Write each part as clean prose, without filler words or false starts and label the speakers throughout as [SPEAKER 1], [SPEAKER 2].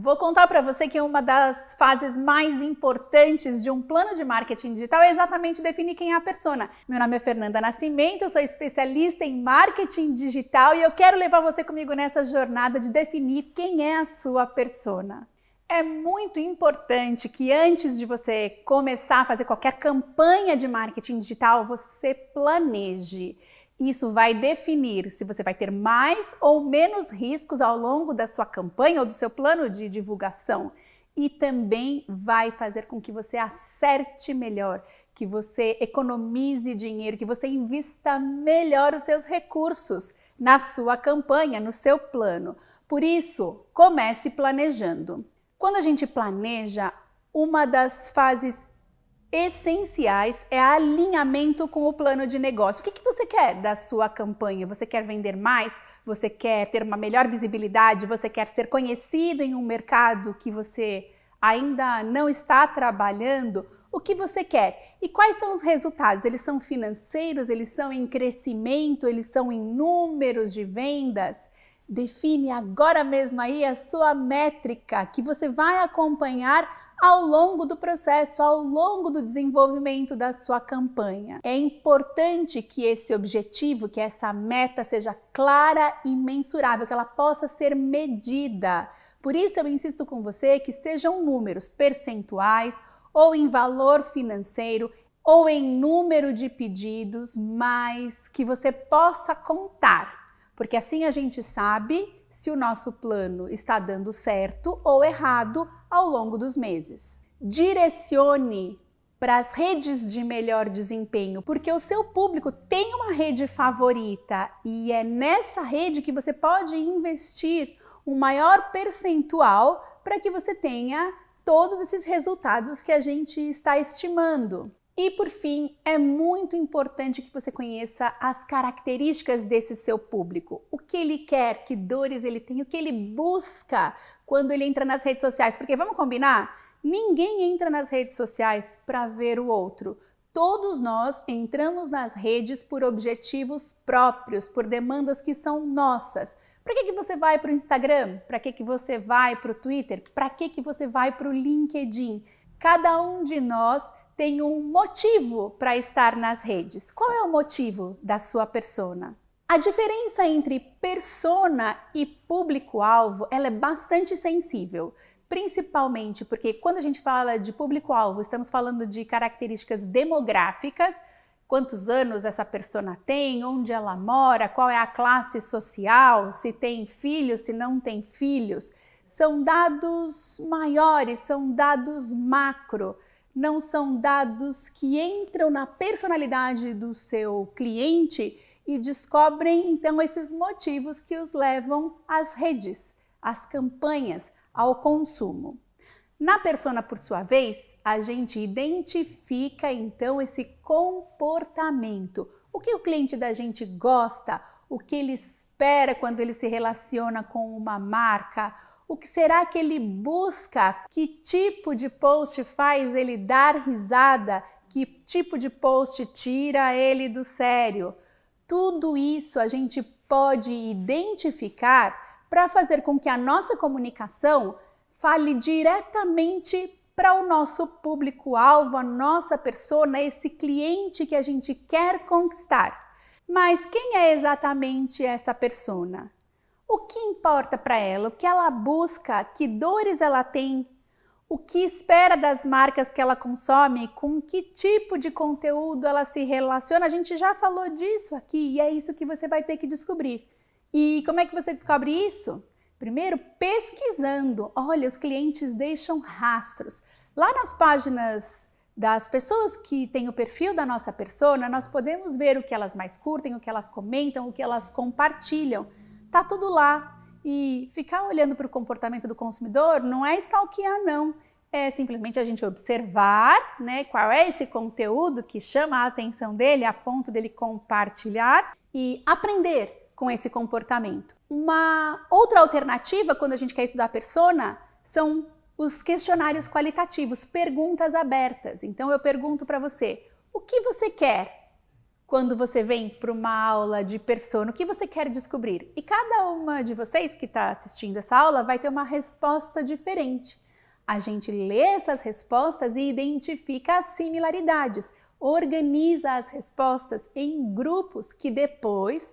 [SPEAKER 1] Vou contar para você que uma das fases mais importantes de um plano de marketing digital é exatamente definir quem é a persona. Meu nome é Fernanda Nascimento, eu sou especialista em marketing digital e eu quero levar você comigo nessa jornada de definir quem é a sua persona. É muito importante que antes de você começar a fazer qualquer campanha de marketing digital, você planeje. Isso vai definir se você vai ter mais ou menos riscos ao longo da sua campanha ou do seu plano de divulgação. E também vai fazer com que você acerte melhor, que você economize dinheiro, que você invista melhor os seus recursos na sua campanha, no seu plano. Por isso, comece planejando. Quando a gente planeja, uma das fases essenciais é alinhamento com o plano de negócio. O que você quer da sua campanha? Você quer vender mais? Você quer ter uma melhor visibilidade? Você quer ser conhecido em um mercado que você ainda não está trabalhando? O que você quer? E quais são os resultados? Eles são financeiros? Eles são em crescimento? Eles são em números de vendas? Define agora mesmo aí a sua métrica que você vai acompanhar ao longo do processo, ao longo do desenvolvimento da sua campanha. É importante que esse objetivo, que essa meta seja clara e mensurável, que ela possa ser medida. Por isso eu insisto com você que sejam números percentuais ou em valor financeiro ou em número de pedidos, mas que você possa contar. Porque assim a gente sabe se o nosso plano está dando certo ou errado ao longo dos meses. Direcione para as redes de melhor desempenho, porque o seu público tem uma rede favorita e é nessa rede que você pode investir um maior percentual para que você tenha todos esses resultados que a gente está estimando. E por fim, é muito importante que você conheça as características desse seu público. O que ele quer, que dores ele tem, o que ele busca quando ele entra nas redes sociais. Porque vamos combinar? Ninguém entra nas redes sociais para ver o outro. Todos nós entramos nas redes por objetivos próprios, por demandas que são nossas. Para que você vai para o Instagram? Para que você vai para o Twitter? Para que você vai para o LinkedIn? Cada um de nós tem um motivo para estar nas redes. Qual é o motivo da sua persona? A diferença entre persona e público-alvo, ela é bastante sensível, principalmente porque quando a gente fala de público-alvo, estamos falando de características demográficas, quantos anos essa persona tem, onde ela mora, qual é a classe social, se tem filhos, se não tem filhos. São dados maiores, são dados macro. Não são dados que entram na personalidade do seu cliente e descobrem então esses motivos que os levam às redes, às campanhas, ao consumo. Na persona, por sua vez, a gente identifica então esse comportamento. O que o cliente da gente gosta, o que ele espera quando ele se relaciona com uma marca, o que será que ele busca? Que tipo de post faz ele dar risada? Que tipo de post tira ele do sério? Tudo isso a gente pode identificar para fazer com que a nossa comunicação fale diretamente para o nosso público-alvo, a nossa persona, esse cliente que a gente quer conquistar. Mas quem é exatamente essa persona? O que importa para ela? O que ela busca? Que dores ela tem? O que espera das marcas que ela consome? Com que tipo de conteúdo ela se relaciona? A gente já falou disso aqui e é isso que você vai ter que descobrir. E como é que você descobre isso? Primeiro, pesquisando. Olha, os clientes deixam rastros. Lá nas páginas das pessoas que têm o perfil da nossa persona, nós podemos ver o que elas mais curtem, o que elas comentam, o que elas compartilham. Tá tudo lá. E ficar olhando para o comportamento do consumidor não é stalkear, não. É simplesmente a gente observar, né, qual é esse conteúdo que chama a atenção dele a ponto dele compartilhar e aprender com esse comportamento. Uma outra alternativa quando a gente quer estudar a persona são os questionários qualitativos, perguntas abertas. Então eu pergunto para você, o que você quer? quando você vem para uma aula de persona, o que você quer descobrir? E cada uma de vocês que está assistindo essa aula vai ter uma resposta diferente. A gente lê essas respostas e identifica as similaridades, organiza as respostas em grupos que depois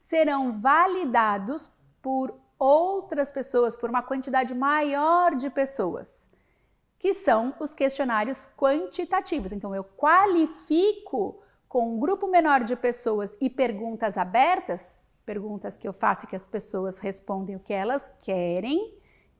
[SPEAKER 1] serão validados por outras pessoas, por uma quantidade maior de pessoas, que são os questionários quantitativos. Então, eu qualifico com um grupo menor de pessoas e perguntas abertas, perguntas que eu faço e que as pessoas respondem o que elas querem,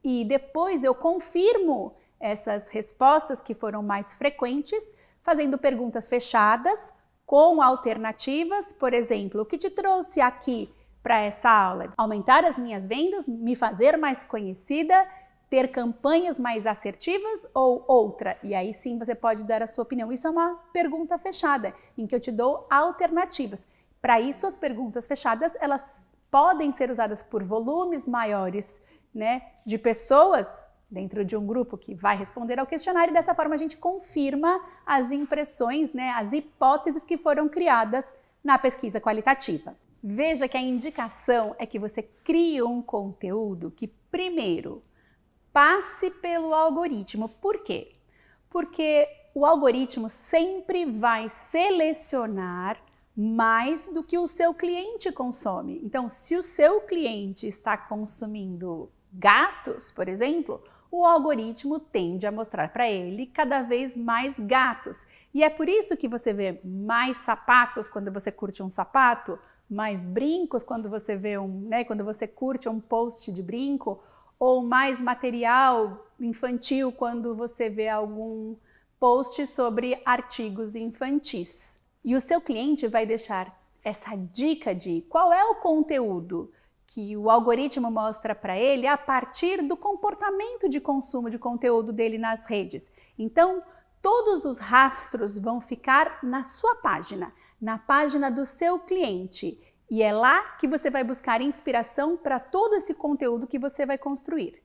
[SPEAKER 1] e depois eu confirmo essas respostas que foram mais frequentes, fazendo perguntas fechadas com alternativas. Por exemplo, o que te trouxe aqui para essa aula? Aumentar as minhas vendas, me fazer mais conhecida, ter campanhas mais assertivas ou outra? E aí sim você pode dar a sua opinião. Isso é uma pergunta fechada, em que eu te dou alternativas. Para isso, as perguntas fechadas, elas podem ser usadas por volumes maiores, né, de pessoas dentro de um grupo que vai responder ao questionário. Dessa forma, a gente confirma as impressões, né, as hipóteses que foram criadas na pesquisa qualitativa. Veja que a indicação é que você crie um conteúdo que, primeiro, passe pelo algoritmo. Por quê? Porque o algoritmo sempre vai selecionar mais do que o seu cliente consome. Então, se o seu cliente está consumindo gatos, por exemplo, o algoritmo tende a mostrar para ele cada vez mais gatos. E é por isso que você vê mais sapatos quando você curte um sapato, mais brincos quando você vê quando você curte um post de brinco, ou mais material infantil quando você vê algum post sobre artigos infantis. E o seu cliente vai deixar essa dica de qual é o conteúdo que o algoritmo mostra para ele a partir do comportamento de consumo de conteúdo dele nas redes. Então, todos os rastros vão ficar na sua página, na página do seu cliente. E é lá que você vai buscar inspiração para todo esse conteúdo que você vai construir.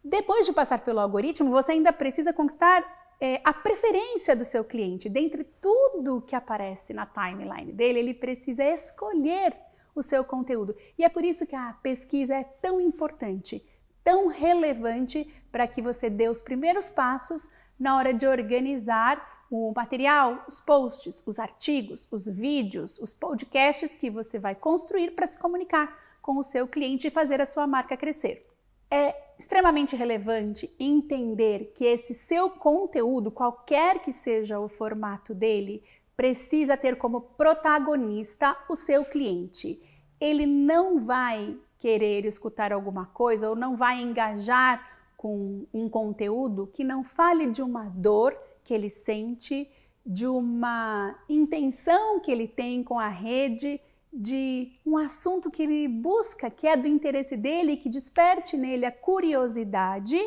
[SPEAKER 1] Depois de passar pelo algoritmo, você ainda precisa conquistar a preferência do seu cliente. Dentre tudo que aparece na timeline dele, ele precisa escolher o seu conteúdo. E é por isso que a pesquisa é tão importante, tão relevante para que você dê os primeiros passos na hora de organizar o material, os posts, os artigos, os vídeos, os podcasts que você vai construir para se comunicar com o seu cliente e fazer a sua marca crescer. É extremamente relevante entender que esse seu conteúdo, qualquer que seja o formato dele, precisa ter como protagonista o seu cliente. Ele não vai querer escutar alguma coisa ou não vai engajar com um conteúdo que não fale de uma dor que ele sente, de uma intenção que ele tem com a rede, de um assunto que ele busca, que é do interesse dele, que desperte nele a curiosidade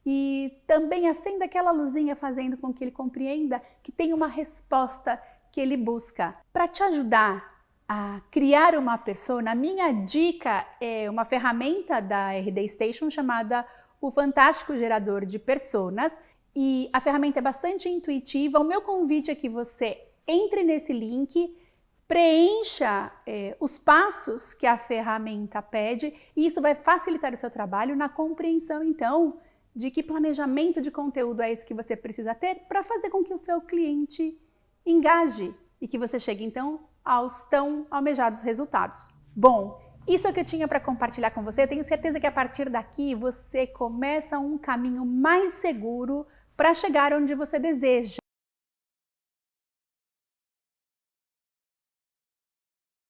[SPEAKER 1] e também acenda aquela luzinha fazendo com que ele compreenda que tem uma resposta que ele busca. Para te ajudar a criar uma persona, a minha dica é uma ferramenta da RD Station chamada o Fantástico Gerador de Personas. E a ferramenta é bastante intuitiva. O meu convite é que você entre nesse link, preencha os passos que a ferramenta pede, e isso vai facilitar o seu trabalho na compreensão, então, de que planejamento de conteúdo é esse que você precisa ter para fazer com que o seu cliente engaje e que você chegue, então, aos tão almejados resultados. Bom, isso é o que eu tinha para compartilhar com você. Eu tenho certeza que a partir daqui você começa um caminho mais seguro para chegar onde você deseja.